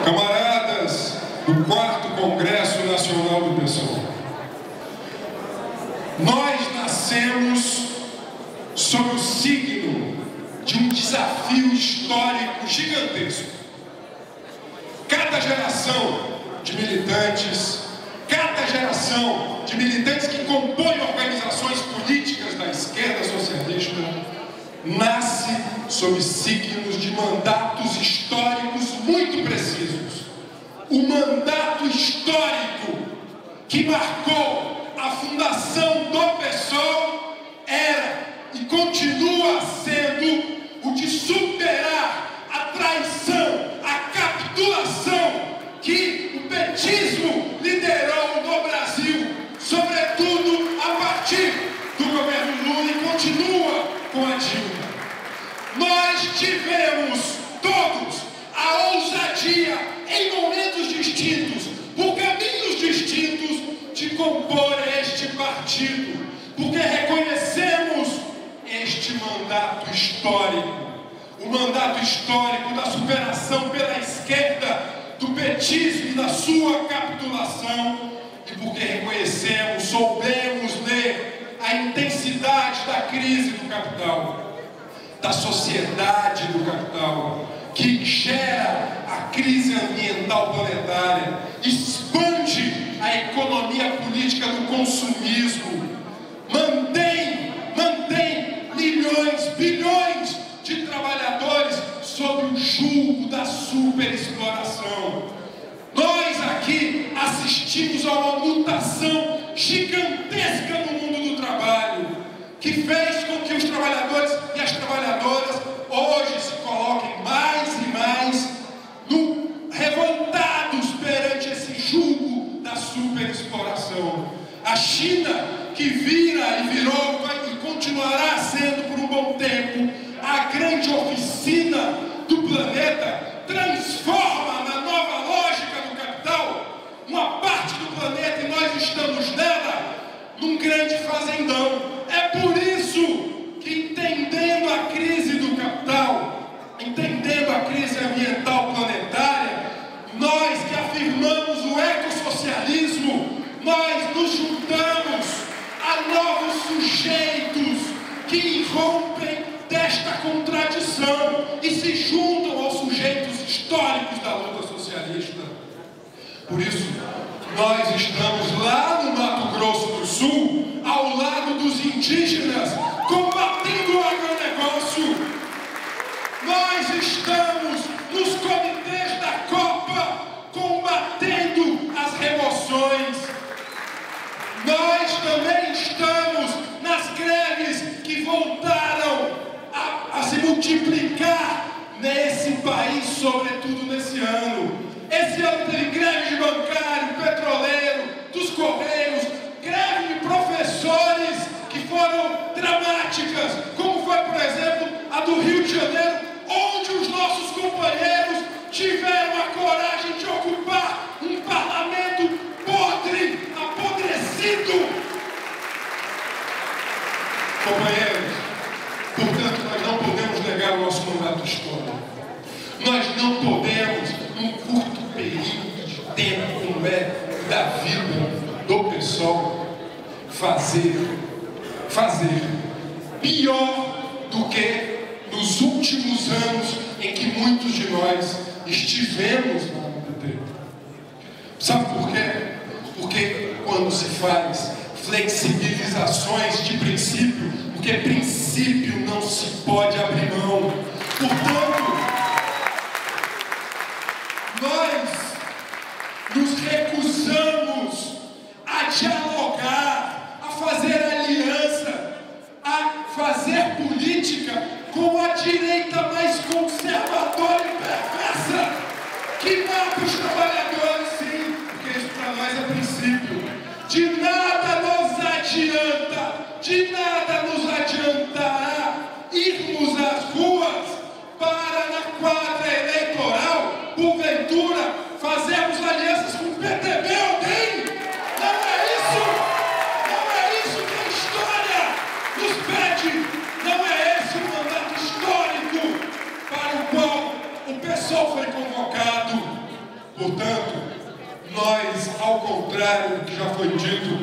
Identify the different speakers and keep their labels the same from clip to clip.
Speaker 1: Camaradas do 4º Congresso Nacional do PSOL, nós nascemos sob o signo de um desafio histórico gigantesco. Cada geração de militantes, que compõem organizações políticas da esquerda socialista, nasce sob signos de mandatos históricos muito precisos. O mandato histórico que marcou a fundação do PSOL era e continua sendo o de superar a traição, a capitulação que o petismo liderou no Brasil, sobretudo a partir do governo Lula, e continua com a Dilma. Nós tivemos todos a ousadia, em momentos distintos, por caminhos distintos, de compor este partido, porque reconhecemos este mandato histórico, o mandato histórico da superação pela esquerda do petismo e da sua capitulação, e porque reconhecemos, soubemos ler a intensidade da crise do capital, da sociedade do capital, que gera a crise ambiental planetária, expande a economia política do consumismo, mantém milhões, bilhões de trabalhadores sob o jugo da superexploração. Nós aqui assistimos a uma mutação gigantesca no mundo do trabalho, que fez com que os trabalhadores e as trabalhadoras hoje se coloquem mais e mais revoltados perante esse jugo da superexploração. A China, que vira e virou e continuará sendo por um bom tempo a grande oficina do planeta, transforma na nova lógica do capital uma parte do planeta, e nós estamos nela, num grande fazendão. É por isso que, entendendo a crise do capital, entendendo a crise ambiental planetária, nós que afirmamos o ecossocialismo, nós nos juntamos a novos sujeitos que irrompem desta contradição e se juntam aos sujeitos históricos da luta socialista. Por isso, nós estamos lá no Mato Grosso do Sul, ao lado dos indígenas, combatendo o agronegócio. Nós estamos nos comitês da Copa, combatendo as remoções. Nós também estamos nas greves que voltaram a se multiplicar nesse país, sobretudo nesse ano. Esse ano teve greve de bancário, petroleiro, dos Correios, greve de professores que foram dramáticas, como foi, por exemplo, a do Rio de Janeiro, onde os nossos companheiros tiveram a coragem de ocupar um parlamento podre, apodrecido. Companheiros, portanto, nós não podemos negar o nosso mandato histórico. Nós não podemos, num curto período de tempo, como é da vida do PSOL, fazer pior do que nos últimos anos em que muitos de nós estivemos lá no PT. Sabe por quê? Porque quando se faz flexibilizações de princípio, porque princípio não se pode abrir mão. Portanto, nós nos recusamos a dialogar, a fazer aliança, a fazer política com a direita mais conservadora e perversa, que mata os trabalhadores, sim, porque isso para nós é princípio. De nada nos adiantará irmos às ruas para, na quadra eleitoral, porventura, fazermos alianças com o PTB, alguém? Não é isso que a história nos pede, não é esse o mandato histórico para o qual o PSOL foi convocado. Portanto, nós, ao contrário do que já foi dito,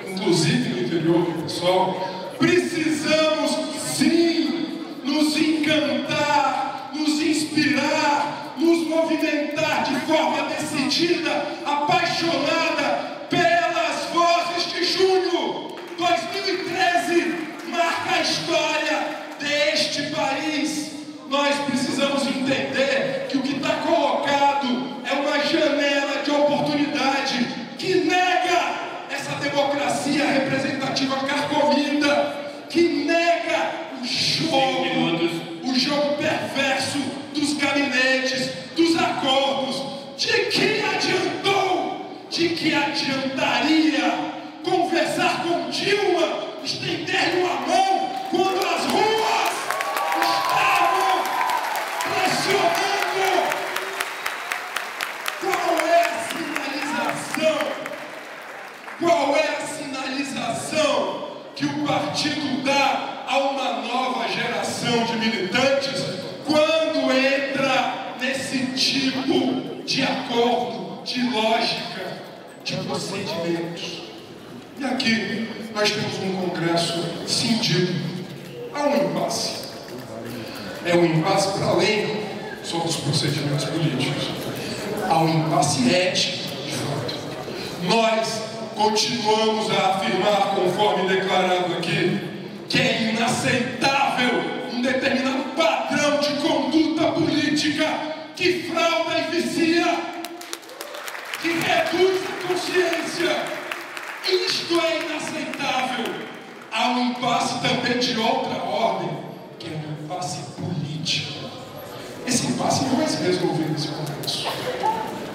Speaker 1: inclusive no interior do pessoal, precisamos sim nos encantar, nos inspirar, nos movimentar de forma decidida, apaixonada pelas vozes de junho. 2013 marca a história deste país. Nós precisamos entender que o que está colocado é uma janela de oportunidade que nega essa democracia representativa carcomida, que nega o jogo perverso dos gabinetes, dos acordos. De que adiantou, de que adiantaria conversar com Dilma, estender-lhe uma mão quando as ruas estavam pressionando? Qual é a sinalização? Qual é a sinalização que o partido dá a uma nova geração de militantes quando entra nesse tipo de acordo, de lógica, de procedimentos? E aqui nós temos um Congresso cindido. Há um impasse. É um impasse para além só dos procedimentos políticos. Há um impasse ético, de fato. Nós continuamos a afirmar, conforme declarado aqui, que é inaceitável um determinado padrão de conduta política que frauda e vicia, que reduz a consciência. Isto é inaceitável. Há um impasse também de outra ordem, que é um impasse político. Esse impasse não vai se resolver nesse Congresso.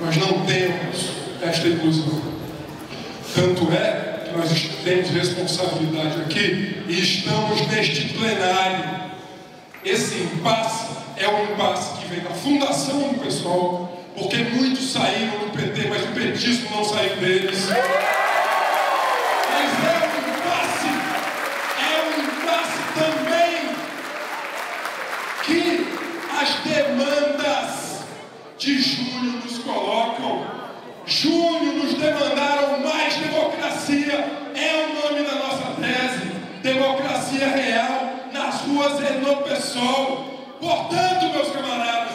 Speaker 1: Nós não temos esta ilusão. Tanto é que nós temos responsabilidade aqui e estamos neste plenário. Esse impasse é um impasse que vem da fundação do PSOL, porque muitos saíram do PT, mas o petismo não saiu deles. Mas é um impasse também que as demandas de Júnior nos colocam. Júnior nos demandaram mais democracia, é o nome da nossa tese, democracia real nas ruas e no PSOL. Portanto, meus camaradas,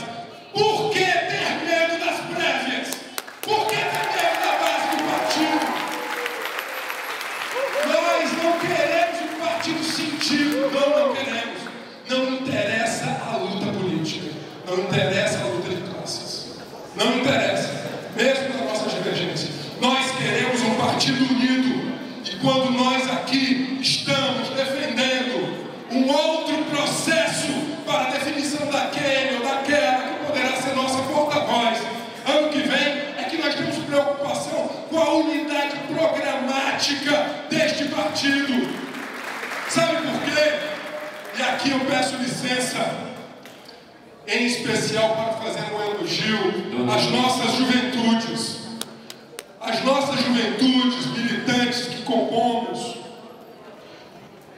Speaker 1: por que ter medo das prévias? Por que ter medo da base do partido? Nós não queremos um partido sentido, não queremos. Não interessa a luta política, não interessa a luta de classes, não interessa, mesmo na nossa divergência. Nós queremos um partido unido, e quando nós aqui estamos defendendo um outro processo para a definição daquele ou daquela que poderá ser nossa porta-voz ano que vem, é que nós temos preocupação com a unidade programática deste partido. Sabe por quê? E aqui eu peço licença, em especial para fazer um elogio às nossas juventudes. As nossas juventudes militantes que compomos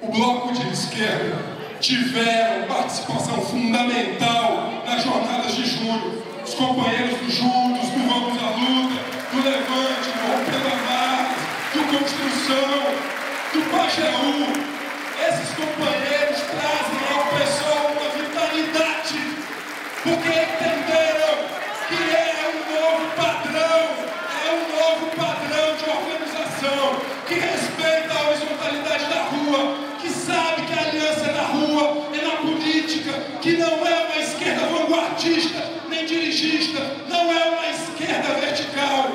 Speaker 1: o bloco de esquerda tiveram participação fundamental nas jornadas de junho. Os companheiros do Juntos, do Vamos à Luta, do Levante, do Rompendo Amarras, do Construção, do Pajeú. Esses companheiros trazem ao pessoal uma vitalidade, porque entenderam que é um novo padrão de organização, que respeita a horizontalidade da rua, que sabe que a aliança é na rua, é na política, que não é uma esquerda vanguardista, nem dirigista, não é uma esquerda vertical.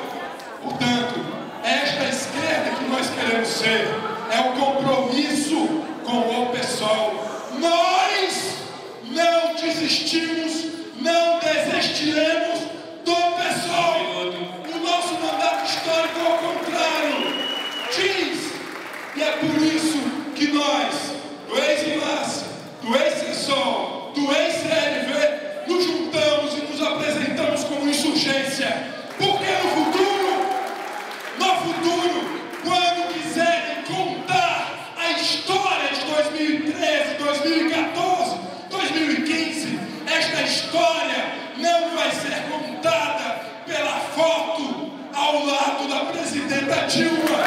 Speaker 1: Portanto, esta esquerda que nós queremos ser é o compromisso com o PSOL. Nós não desistimos, não desistiremos do PSOL. O nosso mandato histórico, ao contrário, diz, e é por isso que nós, do ex-Enlace, do ex-CESOL, do ex-CLV, nos juntamos e nos apresentamos como insurgentes Dilma.